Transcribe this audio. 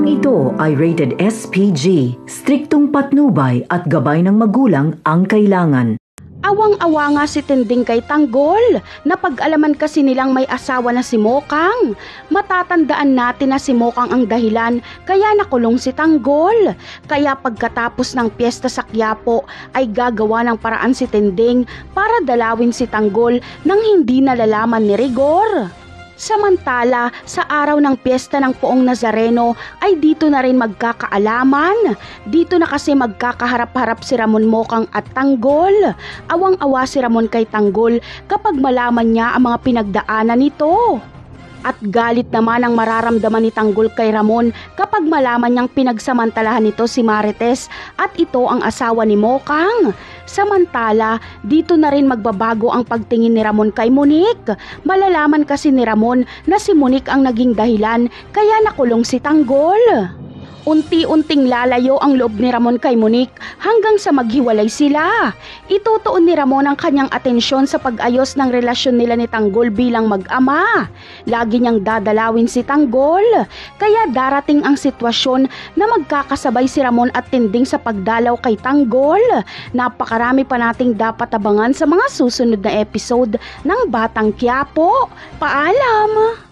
Programang ito ay rated SPG, striktong patnubay at gabay ng magulang ang kailangan. Awang-awa nga si Tinding kay Tanggol. Napag-alaman kasi nilang may asawa na si Mokang. Matatandaan natin na si Mokang ang dahilan kaya nakulong si Tanggol. Kaya pagkatapos ng piyesta sa Quiapo ay gagawa ng paraan si Tinding para dalawin si Tanggol nang hindi nalalaman ni Rigor. Samantala, sa araw ng piyesta ng Poong Nazareno ay dito na rin magkakaalaman. Dito na kasi magkakaharap-harap si Ramon Mokang at Tanggol. Awang-awa si Ramon kay Tanggol kapag malaman niya ang mga pinagdaanan nito. At galit naman ang mararamdaman ni Tanggol kay Ramon kapag malaman niyang pinagsamantalahan nito si Marites at ito ang asawa ni Mokang. Samantala, dito na rin magbabago ang pagtingin ni Ramon kay Monique. Malalaman kasi ni Ramon na si Monique ang naging dahilan kaya nakulong si Tanggol. Unti-unting lalayo ang loob ni Ramon kay Monique hanggang sa maghiwalay sila. Itutuon ni Ramon ang kanyang atensyon sa pag-ayos ng relasyon nila ni Tanggol bilang mag-ama. Lagi niyang dadalawin si Tanggol. Kaya darating ang sitwasyon na magkakasabay si Ramon at Tinding sa pagdalaw kay Tanggol. Napakarami pa nating dapat abangan sa mga susunod na episode ng Batang Quiapo. Paalam!